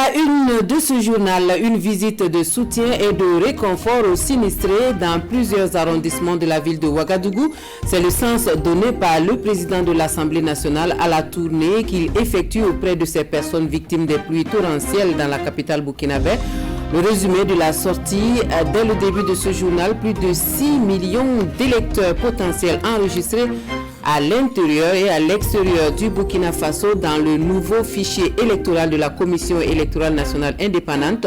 la une de ce journal, une visite de soutien et de réconfort aux sinistrés dans plusieurs arrondissements de la ville de Ouagadougou. C'est le sens donné par le président de l'Assemblée nationale à la tournée qu'il effectue auprès de ces personnes victimes des pluies torrentielles dans la capitale burkinabé. Le résumé de la sortie, dès le début de ce journal, plus de 6 millions d'électeurs potentiels enregistrés à l'intérieur et à l'extérieur du Burkina Faso dans le nouveau fichier électoral de la Commission électorale nationale indépendante.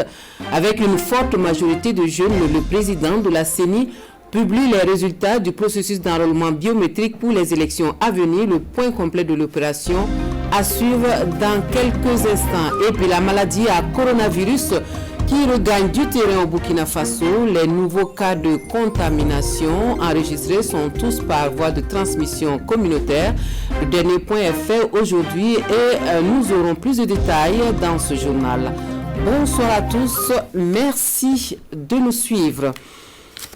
Avec une forte majorité de jeunes, le président de la CENI publie les résultats du processus d'enrôlement biométrique pour les élections à venir. Le point complet de l'opération à suivre dans quelques instants. Et puis la maladie à coronavirus qui regagne du terrain au Burkina Faso. Les nouveaux cas de contamination enregistrés sont tous par voie de transmission communautaire. Le dernier point est fait aujourd'hui et nous aurons plus de détails dans ce journal. Bonsoir à tous, merci de nous suivre.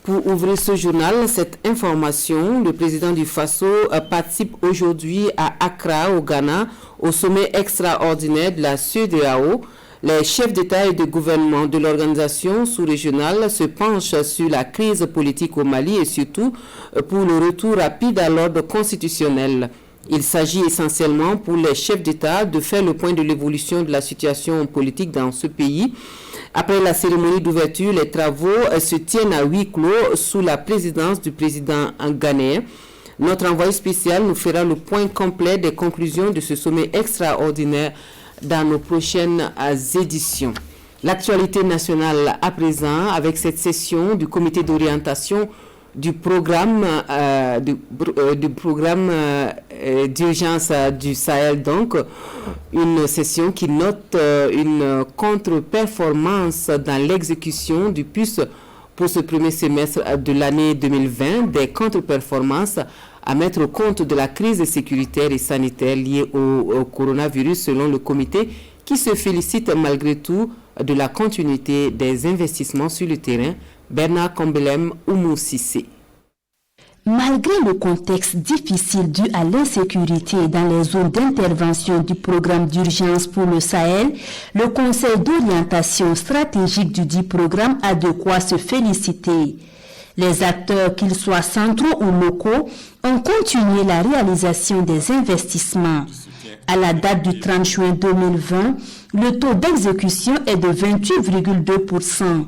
Pour ouvrir ce journal, cette information, le président du Faso participe aujourd'hui à Accra, au Ghana, au sommet extraordinaire de la CEDEAO. Les chefs d'État et de gouvernement de l'organisation sous-régionale se penchent sur la crise politique au Mali et surtout pour le retour rapide à l'ordre constitutionnel. Il s'agit essentiellement pour les chefs d'État de faire le point de l'évolution de la situation politique dans ce pays. Après la cérémonie d'ouverture, les travaux se tiennent à huis clos sous la présidence du président ghanéen. Notre envoyé spécial nous fera le point complet des conclusions de ce sommet extraordinaire dans nos prochaines éditions. L'actualité nationale à présent avec cette session du comité d'orientation du programme d'urgence du Sahel, donc une session qui note une contre-performance dans l'exécution du PUS pour ce premier semestre de l'année 2020, des contre-performances à mettre au compte de la crise sécuritaire et sanitaire liée au coronavirus selon le comité qui se félicite malgré tout de la continuité des investissements sur le terrain. Bernard Kombelem Oumou Sissé. Malgré le contexte difficile dû à l'insécurité dans les zones d'intervention du programme d'urgence pour le Sahel, le Conseil d'orientation stratégique du dit programme a de quoi se féliciter. Les acteurs, qu'ils soient centraux ou locaux, ont continué la réalisation des investissements. À la date du 30 juin 2020, le taux d'exécution est de 28,2%.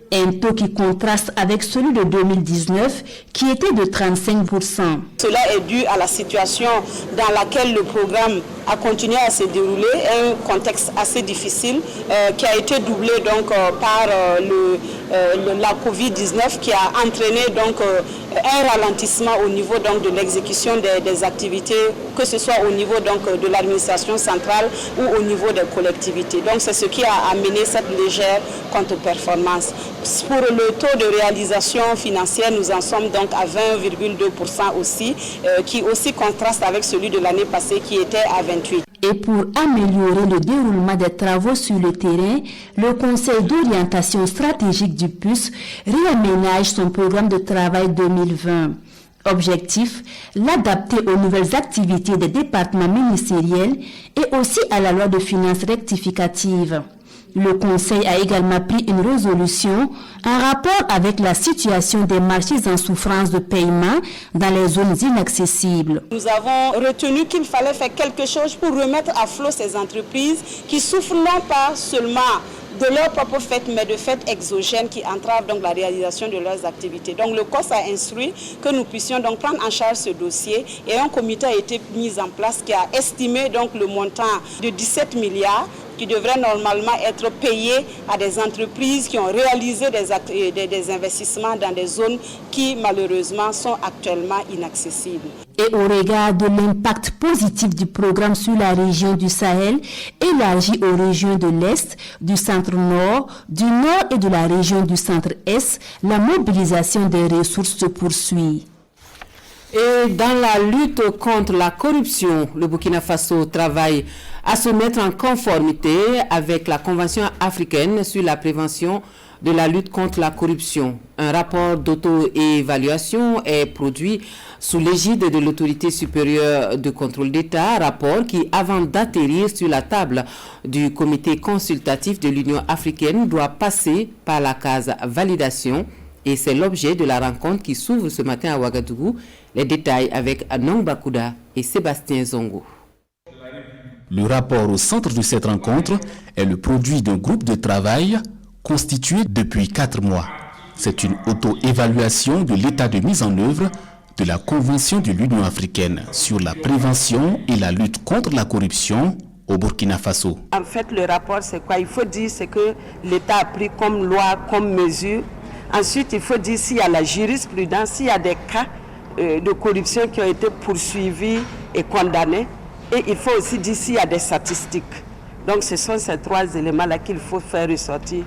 Un taux qui contraste avec celui de 2019 qui était de 35%. Cela est dû à la situation dans laquelle le programme a continué à se dérouler, un contexte assez difficile qui a été doublé donc par la Covid-19 qui a entraîné donc un ralentissement au niveau donc de l'exécution des activités, que ce soit au niveau donc de l'administration centrale ou au niveau des collectivités. Donc c'est ce qui a amené cette légère contre-performance. Pour le taux de réalisation financière, nous en sommes donc à 20,2% aussi, qui aussi contraste avec celui de l'année passée qui était à 28%. Et pour améliorer le déroulement des travaux sur le terrain, le Conseil d'orientation stratégique du PUS réaménage son programme de travail 2020. Objectif, l'adapter aux nouvelles activités des départements ministériels et aussi à la loi de finances rectificative. Le Conseil a également pris une résolution en rapport avec la situation des marchés en souffrance de paiement dans les zones inaccessibles. Nous avons retenu qu'il fallait faire quelque chose pour remettre à flot ces entreprises qui souffrent non pas seulement de leur propre fait, mais de faits exogènes qui entravent donc la réalisation de leurs activités. Donc le COS a instruit que nous puissions donc prendre en charge ce dossier et un comité a été mis en place qui a estimé donc le montant de 17 milliards qui devrait normalement être payé à des entreprises qui ont réalisé des investissements dans des zones qui malheureusement sont actuellement inaccessibles. Et au regard de l'impact positif du programme sur la région du Sahel, élargi aux régions de l'Est, du Centre-Nord, du Nord et de la région du Centre-Est, la mobilisation des ressources se poursuit. Et dans la lutte contre la corruption, le Burkina Faso travaille à se mettre en conformité avec la Convention africaine sur la prévention de la lutte contre la corruption. Un rapport d'auto-évaluation est produit sous l'égide de l'autorité supérieure de contrôle d'État, rapport qui, avant d'atterrir sur la table du comité consultatif de l'Union africaine, doit passer par la case validation. Et c'est l'objet de la rencontre qui s'ouvre ce matin à Ouagadougou. Les détails avec Anong Bakouda et Sébastien Zongo. Le rapport au centre de cette rencontre est le produit d'un groupe de travail constitué depuis 4 mois. C'est une auto-évaluation de l'état de mise en œuvre de la Convention de l'Union africaine sur la prévention et la lutte contre la corruption au Burkina Faso. En fait, le rapport, c'est quoi? Il faut dire ce que l'État a pris comme loi, comme mesure. Ensuite, il faut dire s'il y a la jurisprudence, s'il y a des cas de corruption qui ont été poursuivis et condamnés. Et il faut aussi dire s'il y a des statistiques. Donc ce sont ces 3 éléments-là qu'il faut faire ressortir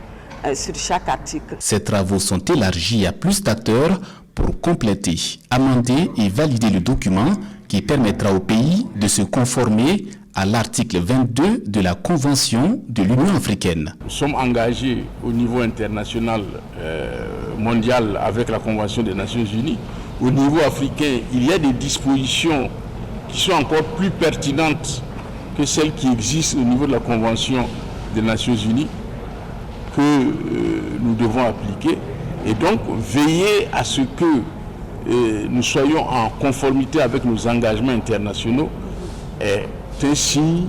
sur chaque article. Ces travaux sont élargis à plus d'acteurs pour compléter, amender et valider le document qui permettra au pays de se conformer à l'article 22 de la Convention de l'Union africaine. Nous sommes engagés au niveau international, mondial, avec la Convention des Nations Unies. Au niveau africain, il y a des dispositions qui sont encore plus pertinentes que celles qui existent au niveau de la Convention des Nations Unies que nous devons appliquer. Et donc, veiller à ce que nous soyons en conformité avec nos engagements internationaux est un signe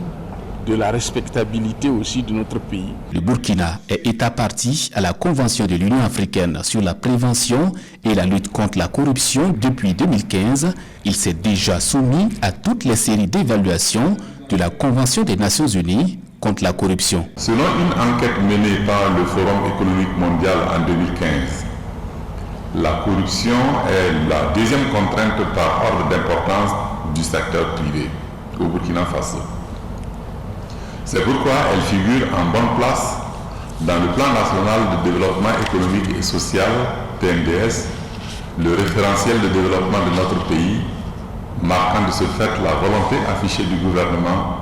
de la respectabilité aussi de notre pays. Le Burkina est État partie à la Convention de l'Union africaine sur la prévention et la lutte contre la corruption depuis 2015. Il s'est déjà soumis à toutes les séries d'évaluations de la Convention des Nations Unies contre la corruption. Selon une enquête menée par le Forum économique mondial en 2015, la corruption est la 2e contrainte par ordre d'importance du secteur privé au Burkina Faso. C'est pourquoi elle figure en bonne place dans le plan national de développement économique et social, PNDS, le référentiel de développement de notre pays, marquant de ce fait la volonté affichée du gouvernement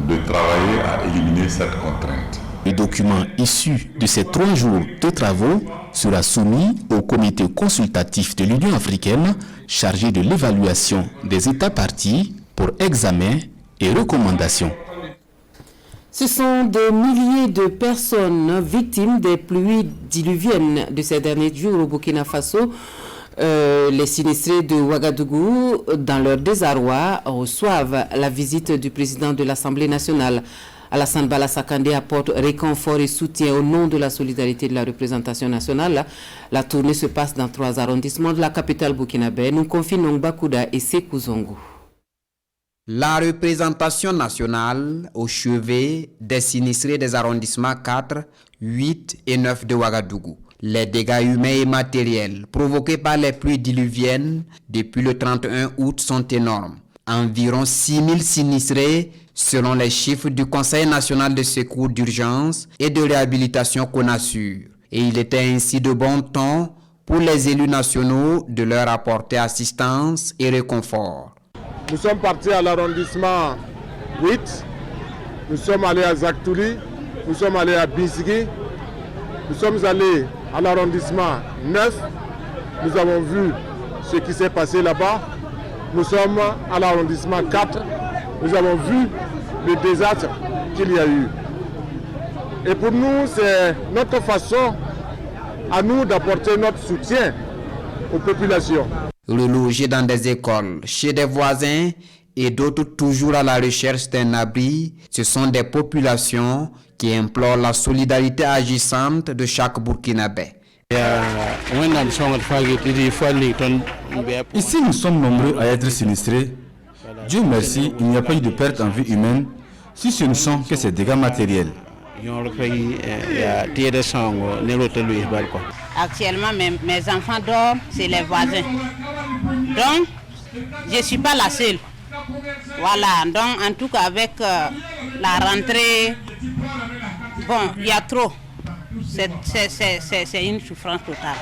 de travailler à éliminer cette contrainte. Le document issu de ces 3 jours de travaux sera soumis au comité consultatif de l'Union africaine chargé de l'évaluation des États partis pour examen et recommandations. Ce sont des milliers de personnes victimes des pluies diluviennes de ces derniers jours au Burkina Faso. Les sinistrés de Ouagadougou, dans leur désarroi, reçoivent la visite du président de l'Assemblée nationale. Alassane Bala Sakandé apporte réconfort et soutien au nom de la solidarité de la représentation nationale. La tournée se passe dans 3 arrondissements de la capitale burkinabé. Nous confient Nong Bakouda et Sekou Zongo. La représentation nationale au chevet des sinistrés des arrondissements 4, 8 et 9 de Ouagadougou. Les dégâts humains et matériels provoqués par les pluies diluviennes depuis le 31 août sont énormes. Environ 6000 sinistrés selon les chiffres du Conseil national de secours d'urgence et de réhabilitation CONASUR. Et il était ainsi de bon ton pour les élus nationaux de leur apporter assistance et réconfort. Nous sommes partis à l'arrondissement 8, nous sommes allés à Zaktouli, nous sommes allés à Bisgui, nous sommes allés à l'arrondissement 9, nous avons vu ce qui s'est passé là-bas. Nous sommes à l'arrondissement 4, nous avons vu le désastre qu'il y a eu. Et pour nous, c'est notre façon à nous d'apporter notre soutien aux populations. Relogés dans des écoles, chez des voisins et d'autres toujours à la recherche d'un abri, ce sont des populations qui implorent la solidarité agissante de chaque Burkinabé. Ici, nous sommes nombreux à être sinistrés. Dieu merci, il n'y a pas eu de perte en vie humaine, si ce ne sont que ces dégâts matériels. Actuellement, mes enfants dorment, c'est les voisins. Donc, je ne suis pas la seule. Voilà, donc en tout cas avec la rentrée, bon, il y a trop. C'est une souffrance totale.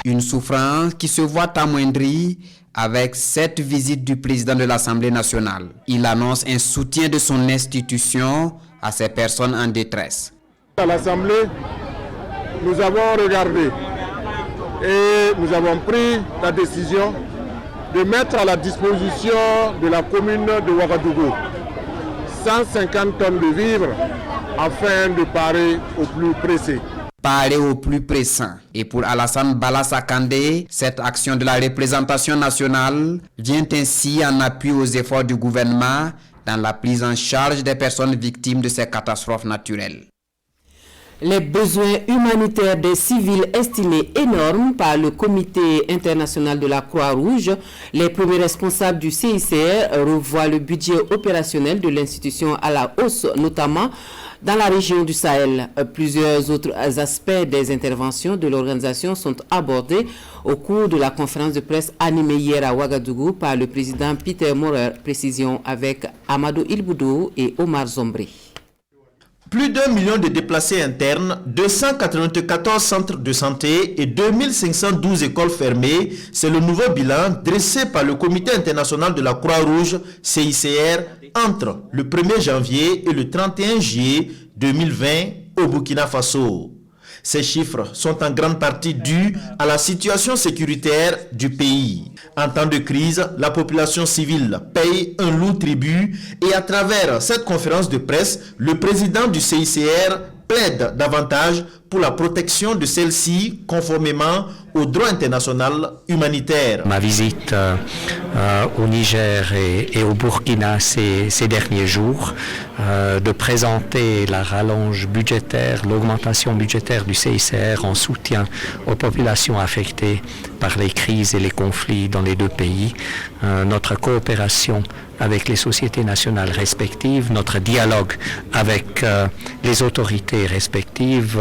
Une souffrance qui se voit amoindrie avec cette visite du président de l'Assemblée nationale. Il annonce un soutien de son institution à ces personnes en détresse. À l'Assemblée, nous avons regardé et nous avons pris la décision de mettre à la disposition de la commune de Ouagadougou 150 tonnes de vivres afin de parer au plus pressé. Parer au plus pressant. Et pour Alassane Balassa Kandé, cette action de la représentation nationale vient ainsi en appui aux efforts du gouvernement dans la prise en charge des personnes victimes de ces catastrophes naturelles. Les besoins humanitaires des civils estimés énormes par le Comité international de la Croix-Rouge, les premiers responsables du CICR revoient le budget opérationnel de l'institution à la hausse, notamment dans la région du Sahel. Plusieurs autres aspects des interventions de l'organisation sont abordés au cours de la conférence de presse animée hier à Ouagadougou par le président Peter Maurer. Précision avec Amadou Ilboudou et Omar Zombri. Plus d'1 million de déplacés internes, 294 centres de santé et 2512 écoles fermées, c'est le nouveau bilan dressé par le Comité international de la Croix-Rouge, CICR, entre le 1er janvier et le 31 juillet 2020 au Burkina Faso. Ces chiffres sont en grande partie dus à la situation sécuritaire du pays. En temps de crise, la population civile paye un lourd tribut et à travers cette conférence de presse, le président du CICR plaide davantage pour la protection de celle-ci conformément au droit international humanitaire. Ma visite au Niger et au Burkina ces derniers jours, de présenter la rallonge budgétaire, l'augmentation budgétaire du CICR en soutien aux populations affectées par les crises et les conflits dans les deux pays, notre coopération avec les sociétés nationales respectives, notre dialogue avec les autorités respectives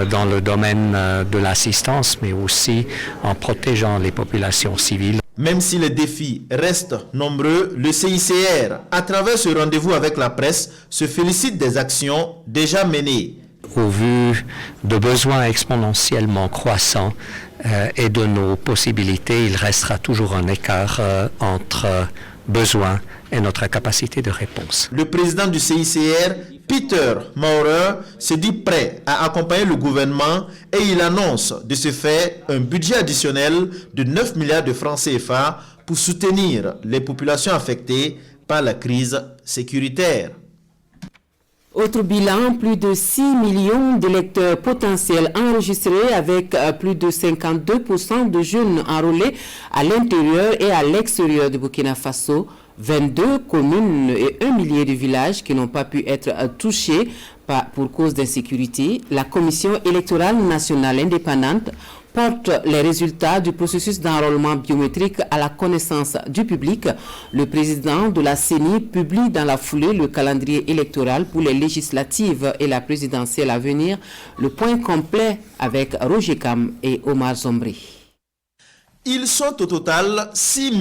dans le domaine de l'assistance, mais aussi en protégeant les populations civiles. Même si les défis restent nombreux, le CICR, à travers ce rendez-vous avec la presse, se félicite des actions déjà menées. Au vu de besoins exponentiellement croissants et de nos possibilités, il restera toujours un écart entre besoins et notre capacité de réponse. Le président du CICR, Peter Maurer, se dit prêt à accompagner le gouvernement et il annonce de ce fait un budget additionnel de 9 milliards de francs CFA pour soutenir les populations affectées par la crise sécuritaire. Autre bilan, plus de 6 millions d'électeurs potentiels enregistrés avec plus de 52% de jeunes enrôlés à l'intérieur et à l'extérieur du Burkina Faso. 22 communes et 1 millier de villages qui n'ont pas pu être touchés pour cause d'insécurité. La Commission électorale nationale indépendante porte les résultats du processus d'enrôlement biométrique à la connaissance du public. Le président de la CENI publie dans la foulée le calendrier électoral pour les législatives et la présidentielle à venir. Le point complet avec Roger Kam et Omar Zombri. Ils sont au total 6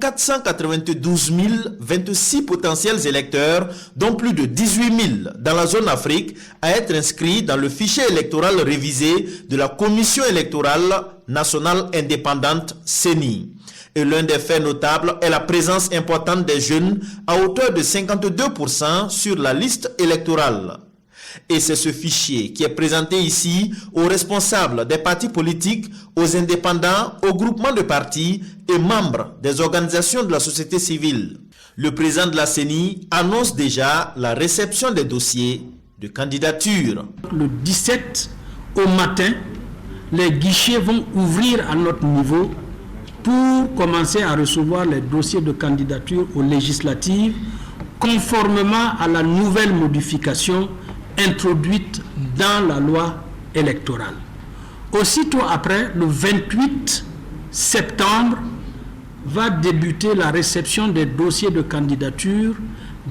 492 026 potentiels électeurs, dont plus de 18 000 dans la zone Afrique, à être inscrits dans le fichier électoral révisé de la Commission électorale nationale indépendante CENI. Et l'un des faits notables est la présence importante des jeunes à hauteur de 52% sur la liste électorale. Et c'est ce fichier qui est présenté ici aux responsables des partis politiques, aux indépendants, aux groupements de partis et membres des organisations de la société civile. Le président de la CENI annonce déjà la réception des dossiers de candidature. Le 17 au matin, les guichets vont ouvrir à notre niveau pour commencer à recevoir les dossiers de candidature aux législatives conformément à la nouvelle modification introduite dans la loi électorale. Aussitôt après, le 28 septembre, va débuter la réception des dossiers de candidature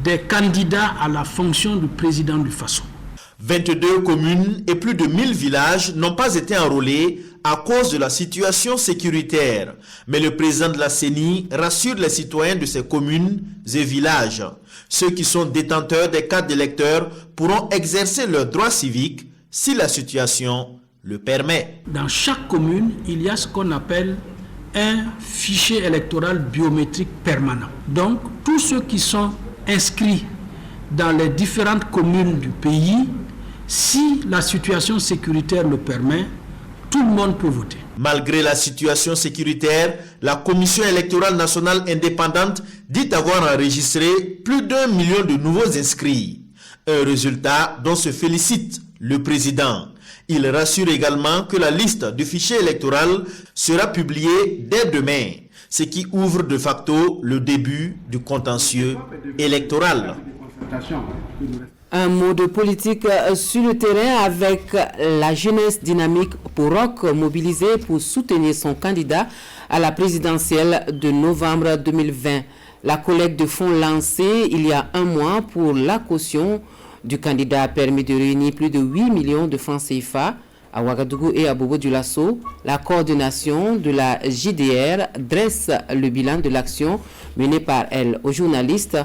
des candidats à la fonction du président du Faso. 22 communes et plus de 1000 villages n'ont pas été enrôlés à cause de la situation sécuritaire. Mais le président de la CENI rassure les citoyens de ces communes et villages. Ceux qui sont détenteurs des cartes d'électeurs pourront exercer leurs droits civiques si la situation le permet. Dans chaque commune, il y a ce qu'on appelle un fichier électoral biométrique permanent. Donc, tous ceux qui sont inscrits dans les différentes communes du pays Si la situation sécuritaire le permet, tout le monde peut voter. Malgré la situation sécuritaire, la Commission électorale nationale indépendante dit avoir enregistré plus d'1 million de nouveaux inscrits. Un résultat dont se félicite le président. Il rassure également que la liste du fichier électoral sera publiée dès demain, ce qui ouvre de facto le début du contentieux électoral. Un mot de politique sur le terrain avec la jeunesse dynamique pour Rock mobilisée pour soutenir son candidat à la présidentielle de novembre 2020. La collecte de fonds lancée il y a un mois pour la caution du candidat a permis de réunir plus de 8 millions de francs CFA à Ouagadougou et à Bobo-Dioulasso. La coordination de la JDR dresse le bilan de l'action menée par elle aux journalistes.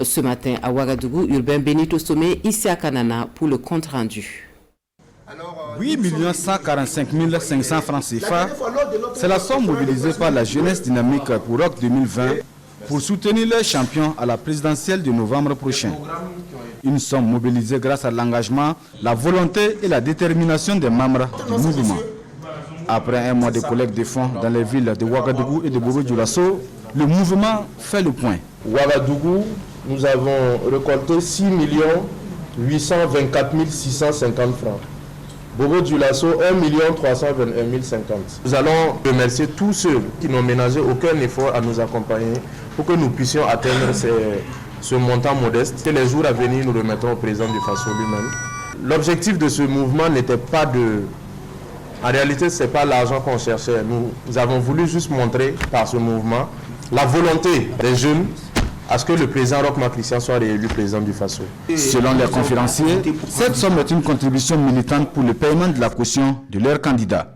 Ce matin à Ouagadougou, Urbain Benito Somé, ici à Kanana pour le compte rendu. 8 145 500 francs CFA, c'est la somme mobilisée par la jeunesse dynamique pour Rock 2020 pour soutenir les champions à la présidentielle de novembre prochain. Une somme mobilisée grâce à l'engagement, la volonté et la détermination des membres du mouvement. Après un mois de collecte de fonds dans les villes de Ouagadougou et de Bobo-Dioulasso, le mouvement fait le point. Ouagadougou, nous avons récolté 6 824 650 francs. Bobo-Dioulasso, 1 321 050. Nous allons remercier tous ceux qui n'ont ménagé aucun effort à nous accompagner pour que nous puissions atteindre ce montant modeste que les jours à venir nous remettrons au président du Faso lui-même. L'objectif de ce mouvement n'était pas de... En réalité, ce n'est pas l'argent qu'on cherchait. Nous avons voulu juste montrer par ce mouvement la volonté des jeunes à ce que le président Roch-Marc Christian soit réélu président du Faso. Selon les conférenciers, cette somme est une contribution militante pour le paiement de la caution de leur candidat.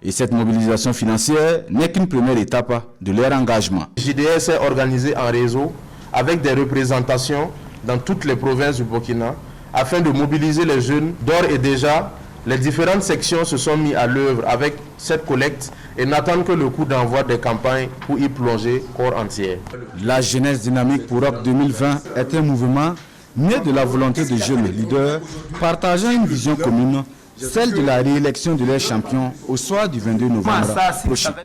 Et cette mobilisation financière n'est qu'une première étape de leur engagement. JDR s'est organisé en réseau avec des représentations dans toutes les provinces du Burkina afin de mobiliser les jeunes. D'ores et déjà, les différentes sections se sont mises à l'œuvre avec cette collecte et n'attendent que le coup d'envoi des campagnes pour y plonger corps entier. La jeunesse dynamique pour Rock 2020 est un mouvement né de la volonté des jeunes leaders partageant une vision commune, celle de la réélection de leurs champions au soir du 22 novembre prochain.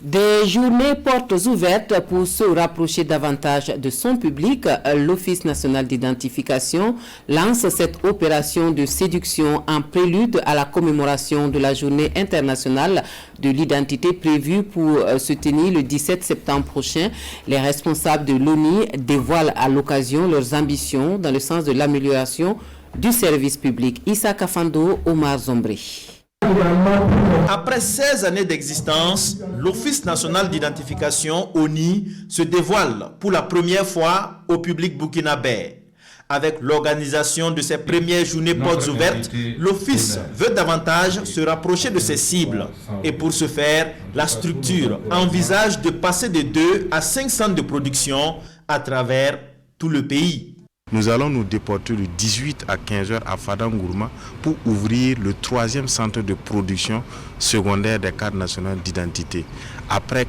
Des journées portes ouvertes pour se rapprocher davantage de son public, l'Office national d'identification lance cette opération de séduction en prélude à la commémoration de la journée internationale de l'identité prévue pour se tenir le 17 septembre prochain. Les responsables de l'ONI dévoilent à l'occasion leurs ambitions dans le sens de l'amélioration du service public. Issa Kafando, Omar Zombri. Après 16 années d'existence, l'Office national d'identification, ONI, se dévoile pour la première fois au public burkinabé. Avec l'organisation de ses premières journées portes ouvertes, l'Office veut davantage se rapprocher de ses cibles. Et pour ce faire, la structure envisage de passer de 2 à 5 centres de production à travers tout le pays. Nous allons nous déporter de 18 à 15 heures à Fadangourma pour ouvrir le 3e centre de production secondaire des cartes nationales d'identité. Après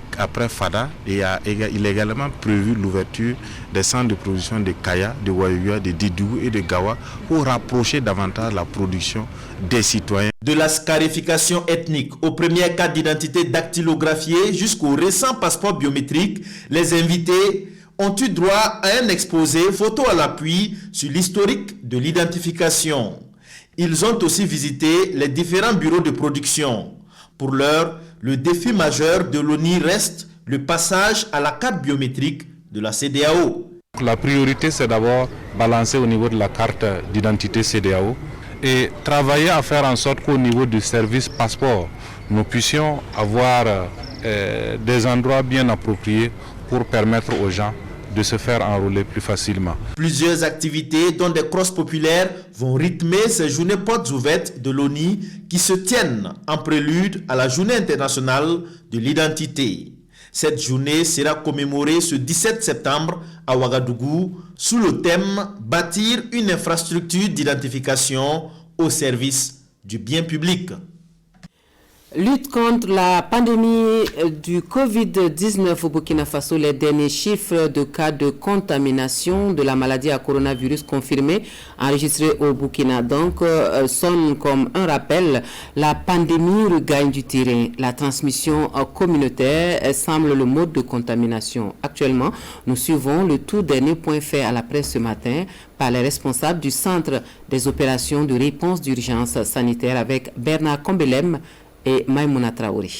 Fada, il est également prévu l'ouverture des centres de production de Kaya, de Wayuya, de Didougou et de Gawa pour rapprocher davantage la production des citoyens. De la scarification ethnique aux premières cartes d'identité dactylographiées jusqu'au récent passeport biométrique, les invités ont eu droit à un exposé photo à l'appui sur l'historique de l'identification. Ils ont aussi visité les différents bureaux de production. Pour l'heure, le défi majeur de l'ONI reste le passage à la carte biométrique de la CEDEAO. La priorité, c'est d'abord balancer au niveau de la carte d'identité CEDEAO et travailler à faire en sorte qu'au niveau du service passeport, nous puissions avoir des endroits bien appropriés pour permettre aux gens de se faire enrôler plus facilement. Plusieurs activités, dont des crosses populaires, vont rythmer ces journées portes ouvertes de l'ONI qui se tiennent en prélude à la journée internationale de l'identité. Cette journée sera commémorée ce 17 septembre à Ouagadougou sous le thème « Bâtir une infrastructure d'identification au service du bien public ». Lutte contre la pandémie du Covid-19 au Burkina Faso. Les derniers chiffres de cas de contamination de la maladie à coronavirus confirmés enregistrés au Burkina sonnent comme un rappel. La pandémie regagne du terrain. La transmission communautaire semble le mode de contamination. Actuellement, nous suivons le tout dernier point fait à la presse ce matin par les responsables du Centre des opérations de réponse d'urgence sanitaire avec Bernard Kombelem et Maïmouna Traoré.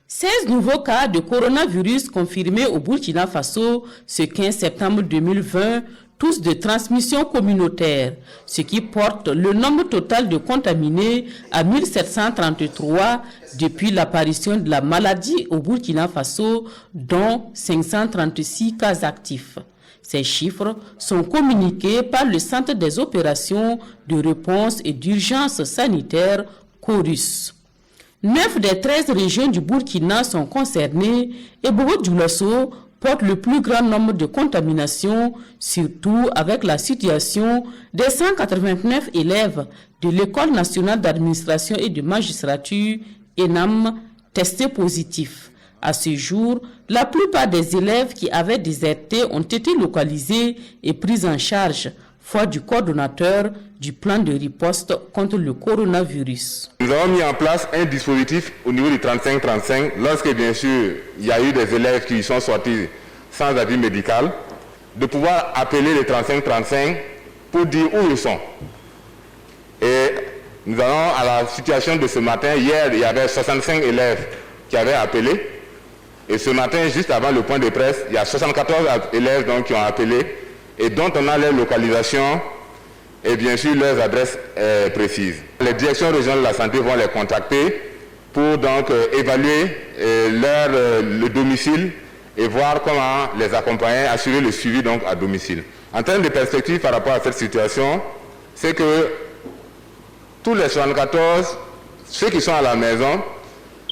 16 nouveaux cas de coronavirus confirmés au Burkina Faso ce 15 septembre 2020, tous de transmission communautaire, ce qui porte le nombre total de contaminés à 1733 depuis l'apparition de la maladie au Burkina Faso, dont 536 cas actifs. Ces chiffres sont communiqués par le Centre des opérations de réponse et d'urgence sanitaire Chorus. 9 des 13 régions du Burkina sont concernées et Bobo-Dioulasso porte le plus grand nombre de contaminations, surtout avec la situation des 189 élèves de l'École nationale d'administration et de magistrature, ENAM, testés positifs. À ce jour, la plupart des élèves qui avaient déserté ont été localisés et pris en charge, faute du coordonnateur du plan de riposte contre le coronavirus. Nous avons mis en place un dispositif au niveau du 35-35 lorsque bien sûr il y a eu des élèves qui sont sortis sans avis médical, de pouvoir appeler les 35-35 pour dire où ils sont. Et nous allons à la situation de ce matin. Hier, il y avait 65 élèves qui avaient appelé. Et ce matin, juste avant le point de presse, il y a 74 élèves donc, qui ont appelé et dont on a leur localisation et bien sûr leurs adresses précises. Les directions régionales de la santé vont les contacter pour donc évaluer le domicile et voir comment les accompagner, assurer le suivi donc à domicile. En termes de perspective par rapport à cette situation, c'est que tous les 74, ceux qui sont à la maison,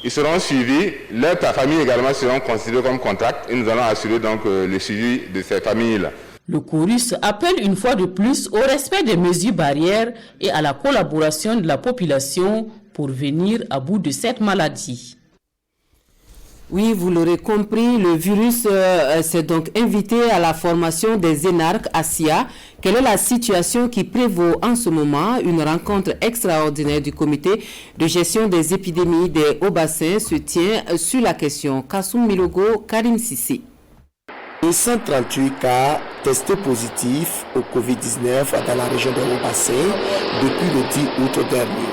ils seront suivis, leurs familles également seront considérées comme contacts et nous allons assurer donc le suivi de ces familles-là. Le Chorus appelle une fois de plus au respect des mesures barrières et à la collaboration de la population pour venir à bout de cette maladie. Oui, vous l'aurez compris, le virus s'est donc invité à la formation des énarques à SIA. Quelle est la situation qui prévaut en ce moment? Une rencontre extraordinaire du comité de gestion des épidémies des Hauts-Bassins se tient sur la question. Kassoum Milogo, Karim Sissi. 138 cas testés positifs au Covid-19 dans la région des Hauts-Bassins depuis le 10 août dernier.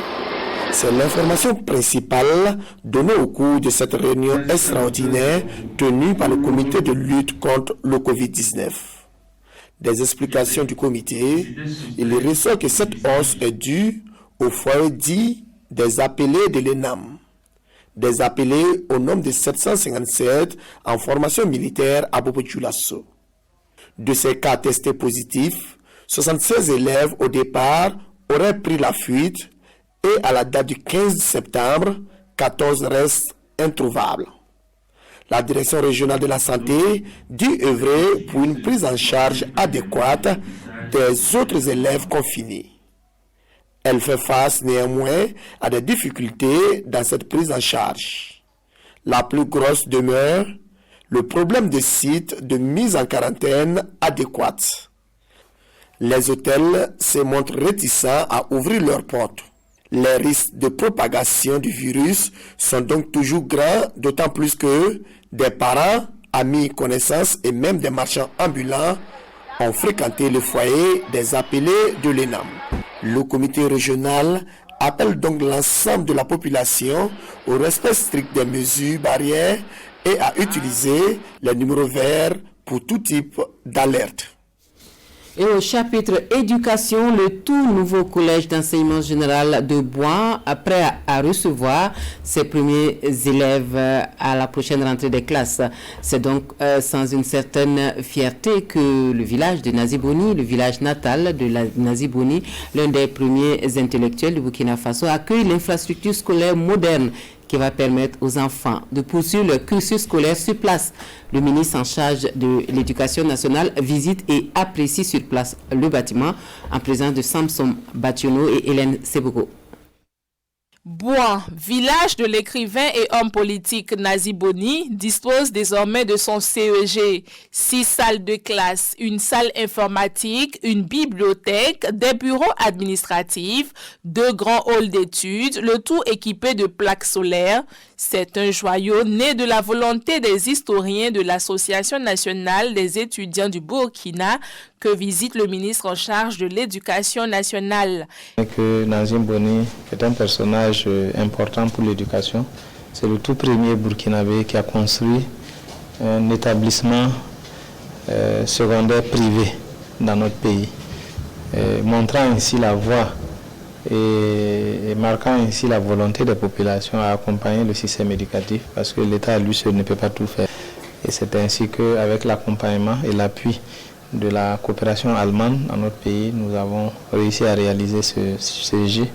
C'est l'information principale donnée au cours de cette réunion extraordinaire tenue par le comité de lutte contre le Covid-19. Des explications du comité, il ressort que cette hausse est due au foyer dit des appelés de l'ENAM. Des appelés au nombre de 757 en formation militaire à Bobo-Dioulasso. De ces cas testés positifs, 76 élèves au départ auraient pris la fuite et à la date du 15 septembre, 14 restent introuvables. La direction régionale de la santé dit œuvrer pour une prise en charge adéquate des autres élèves confinés. Elle fait face néanmoins à des difficultés dans cette prise en charge. La plus grosse demeure le problème de sites de mise en quarantaine adéquate. Les hôtels se montrent réticents à ouvrir leurs portes. Les risques de propagation du virus sont donc toujours grands, d'autant plus que des parents, amis, connaissances et même des marchands ambulants ont fréquenté le foyer des appelés de l'ENAM. Le comité régional appelle donc l'ensemble de la population au respect strict des mesures barrières et à utiliser les numéros verts pour tout type d'alerte. Et au chapitre éducation, le tout nouveau collège d'enseignement général de Bois, prêt à recevoir ses premiers élèves à la prochaine rentrée des classes. C'est donc sans une certaine fierté que le village de Naziboni, le village natal de Naziboni, l'un des premiers intellectuels du Burkina Faso, accueille l'infrastructure scolaire moderne qui va permettre aux enfants de poursuivre leur cursus scolaire sur place. Le ministre en charge de l'Éducation nationale visite et apprécie sur place le bâtiment en présence de Samson Bationo et Hélène Seboko. Bouan, village de l'écrivain et homme politique Nazi Boni, dispose désormais de son CEG, 6 salles de classe, une salle informatique, une bibliothèque, des bureaux administratifs, 2 grands halls d'études, le tout équipé de plaques solaires. C'est un joyau né de la volonté des historiens de l'Association nationale des étudiants du Burkina que visite le ministre en charge de l'éducation nationale. Nazi Boni est un personnage important pour l'éducation. C'est le tout premier Burkinabé qui a construit un établissement secondaire privé dans notre pays, montrant ainsi la voie et marquant ainsi la volonté des populations à accompagner le système éducatif parce que l'État à lui seul ne peut pas tout faire. Et c'est ainsi qu'avec l'accompagnement et l'appui de la coopération allemande dans notre pays, nous avons réussi à réaliser ce CEG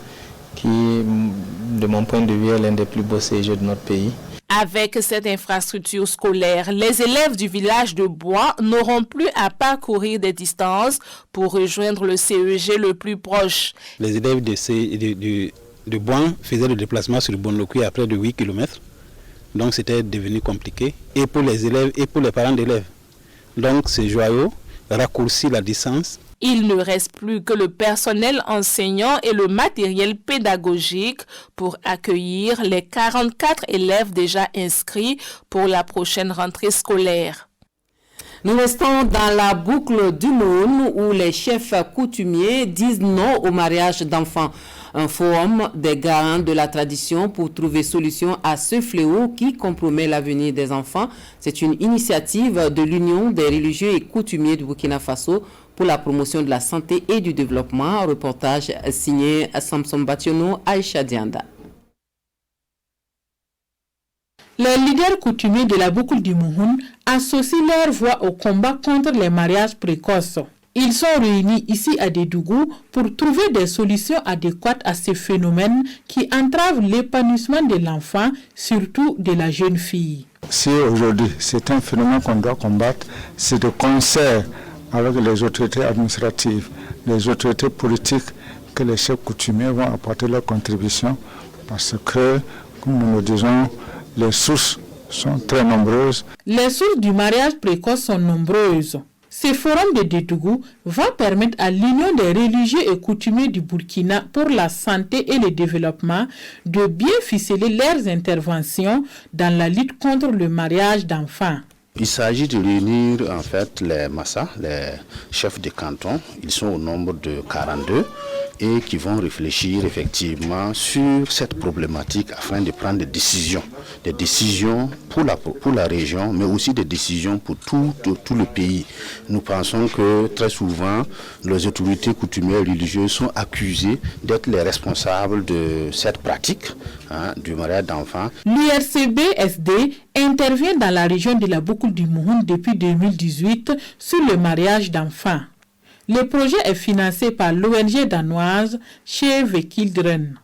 qui, de mon point de vue, est l'un des plus beaux CEG de notre pays. Avec cette infrastructure scolaire, les élèves du village de Bois n'auront plus à parcourir des distances pour rejoindre le CEG le plus proche. Les élèves de Bois faisaient le déplacement sur Bonlokui à près de 8 km. Donc c'était devenu compliqué, et pour les élèves et pour les parents d'élèves. Donc ce joyau raccourcit la distance. Il ne reste plus que le personnel enseignant et le matériel pédagogique pour accueillir les 44 élèves déjà inscrits pour la prochaine rentrée scolaire. Nous restons dans la boucle du Moun où les chefs coutumiers disent non au mariage d'enfants. Un forum des garants de la tradition pour trouver solution à ce fléau qui compromet l'avenir des enfants. C'est une initiative de l'Union des religieux et coutumiers du Burkina Faso pour la promotion de la santé et du développement. Un reportage signé Samson Bationo, Aïcha Dianda. Les leaders coutumiers de la boucle du Mouhoun associent leur voix au combat contre les mariages précoces. Ils sont réunis ici à Dédougou pour trouver des solutions adéquates à ces phénomènes qui entravent l'épanouissement de l'enfant, surtout de la jeune fille. Si aujourd'hui c'est un phénomène qu'on doit combattre, c'est de concert avec les autorités administratives, les autorités politiques, que les chefs coutumiers vont apporter leur contribution parce que, comme nous le disons, les sources sont très nombreuses. Les sources du mariage précoce sont nombreuses. Ce forum de Dédougou va permettre à l'Union des religieux et coutumiers du Burkina pour la santé et le développement de bien ficeler leurs interventions dans la lutte contre le mariage d'enfants. Il s'agit de réunir en fait les Massa, les chefs de canton. Ils sont au nombre de 42 et qui vont réfléchir effectivement sur cette problématique afin de prendre des décisions pour la région, mais aussi des décisions pour tout le pays. Nous pensons que très souvent, les autorités coutumières religieuses sont accusées d'être les responsables de cette pratique du mariage d'enfants. L'URCB-SD intervient dans la région de la boucle du Mouhoun depuis 2018 sur le mariage d'enfants. Le projet est financé par l'ONG danoise Save Children.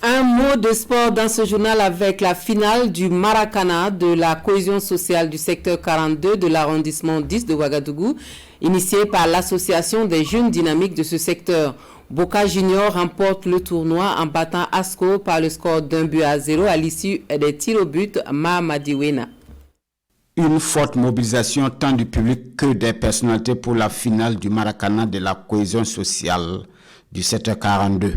Un mot de sport dans ce journal avec la finale du Maracana de la cohésion sociale du secteur 42 de l'arrondissement 10 de Ouagadougou, initiée par l'association des jeunes dynamiques de ce secteur. Boca Junior remporte le tournoi en battant Asco par le score d'1-0 à l'issue des tirs au but Mahamadiwena. Une forte mobilisation tant du public que des personnalités pour la finale du Maracana de la cohésion sociale du secteur 42.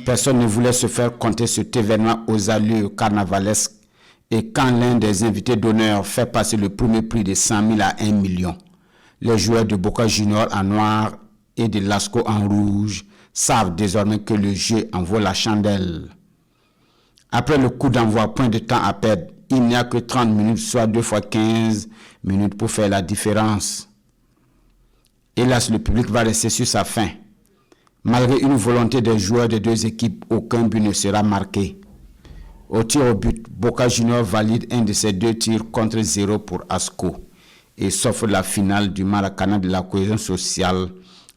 Personne ne voulait se faire compter cet événement aux allures carnavalesques et quand l'un des invités d'honneur fait passer le premier prix de 100 000 à 1 million, les joueurs de Boca Junior en noir et de Lasco en rouge savent désormais que le jeu en vaut la chandelle. Après le coup d'envoi, point de temps à perdre, il n'y a que 30 minutes, soit 2 fois 15 minutes pour faire la différence. Hélas, le public va rester sur sa faim. Malgré une volonté des joueurs des deux équipes, aucun but ne sera marqué. Au tir au but, Boca Junior valide un de ses 2 tirs contre 0 pour Asco et s'offre la finale du Maracana de la cohésion sociale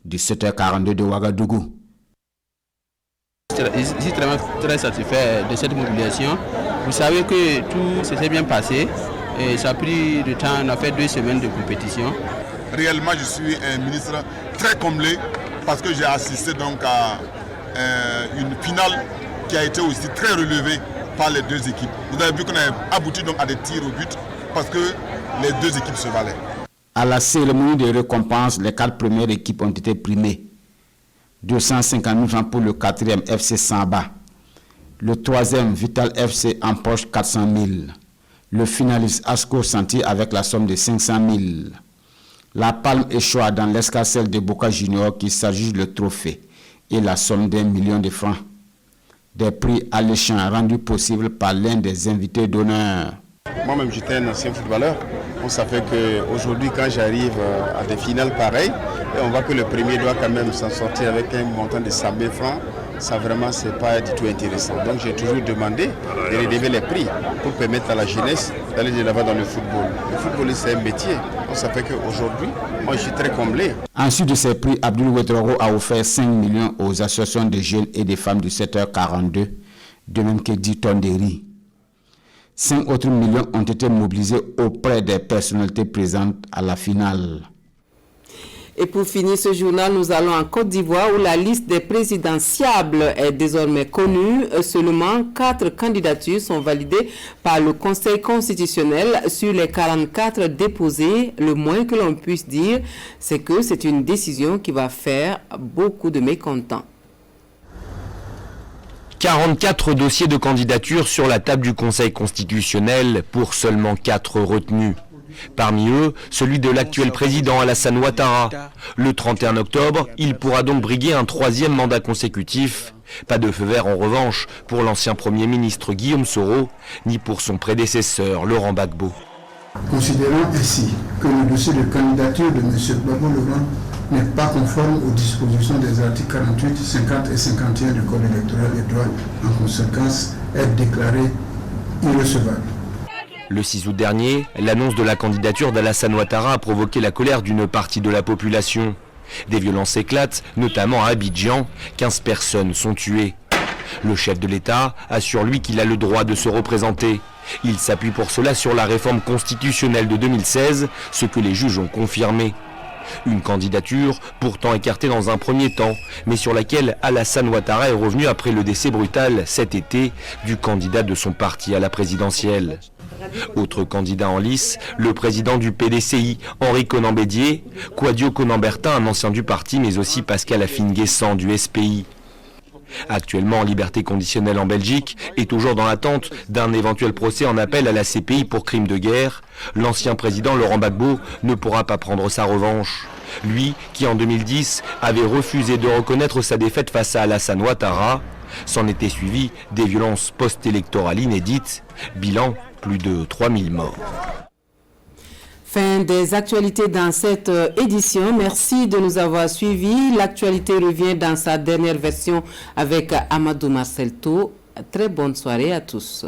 du secteur 42 de Ouagadougou. Je suis très satisfait de cette mobilisation. Vous savez que tout s'est bien passé et ça a pris du temps, on a fait 2 semaines de compétition. Réellement, je suis un ministre très comblé parce que j'ai assisté donc à une finale qui a été aussi très relevé par les deux équipes. Vous avez vu qu'on a abouti donc à des tirs au but parce que les deux équipes se valaient. À la cérémonie de récompense, les 4 premières équipes ont été primées. 250 000 francs pour le 4e FC Samba. Le 3e Vital FC empoche 400 000. Le finaliste Asco Santi avec la somme de 500 000. La palme échoua dans l'escarcelle de Boca Junior qui s'agit le trophée et la somme d'1 million de francs. Des prix alléchants rendus possibles par l'un des invités d'honneur. Moi-même, j'étais un ancien footballeur. Ça fait qu'aujourd'hui, quand j'arrive à des finales pareilles, et on voit que le premier doit quand même s'en sortir avec un montant de 100 000 francs, ça vraiment, c'est pas du tout intéressant. Donc, j'ai toujours demandé de relever les prix pour permettre à la jeunesse d'aller de l'avant dans le football. Le football, c'est un métier. Donc, ça fait qu'aujourd'hui, moi, je suis très comblé. Ensuite de ces prix, Abdoul Ouedraogo a offert 5 millions aux associations de jeunes et de femmes du 7h42, de même que 10 tonnes de riz. 5 autres millions ont été mobilisés auprès des personnalités présentes à la finale. Et pour finir ce journal, nous allons en Côte d'Ivoire où la liste des présidentiables est désormais connue. Seulement 4 candidatures sont validées par le Conseil constitutionnel sur les 44 déposées. Le moins que l'on puisse dire, c'est que c'est une décision qui va faire beaucoup de mécontents. 44 dossiers de candidature sur la table du Conseil constitutionnel pour seulement 4 retenus. Parmi eux, celui de l'actuel président Alassane Ouattara. Le 31 octobre, il pourra donc briguer un 3e mandat consécutif. Pas de feu vert en revanche pour l'ancien Premier ministre Guillaume Soro, ni pour son prédécesseur Laurent Gbagbo. Considérant ainsi que le dossier de candidature de M. Gbagbo Laurent n'est pas conforme aux dispositions des articles 48, 50 et 51 du Code électoral et doit en conséquence être déclaré irrecevable. Le 6 août dernier, l'annonce de la candidature d'Alassane Ouattara a provoqué la colère d'une partie de la population. Des violences éclatent, notamment à Abidjan, 15 personnes sont tuées. Le chef de l'État assure lui qu'il a le droit de se représenter. Il s'appuie pour cela sur la réforme constitutionnelle de 2016, ce que les juges ont confirmé. Une candidature pourtant écartée dans un premier temps, mais sur laquelle Alassane Ouattara est revenu après le décès brutal cet été du candidat de son parti à la présidentielle. Autre candidat en lice, le président du PDCI, Henri Konan Bédié, Kouadio Konan Bertin, un ancien du parti, mais aussi Pascal Afine-Guessant du SPI. Actuellement en liberté conditionnelle en Belgique et toujours dans l'attente d'un éventuel procès en appel à la CPI pour crimes de guerre, l'ancien président Laurent Gbagbo ne pourra pas prendre sa revanche. Lui, qui en 2010 avait refusé de reconnaître sa défaite face à Alassane Ouattara, s'en était suivi des violences post-électorales inédites, bilan plus de 3000 morts. Fin des actualités dans cette édition. Merci de nous avoir suivis. L'actualité revient dans sa dernière version avec Amadou Marcelto. Très bonne soirée à tous.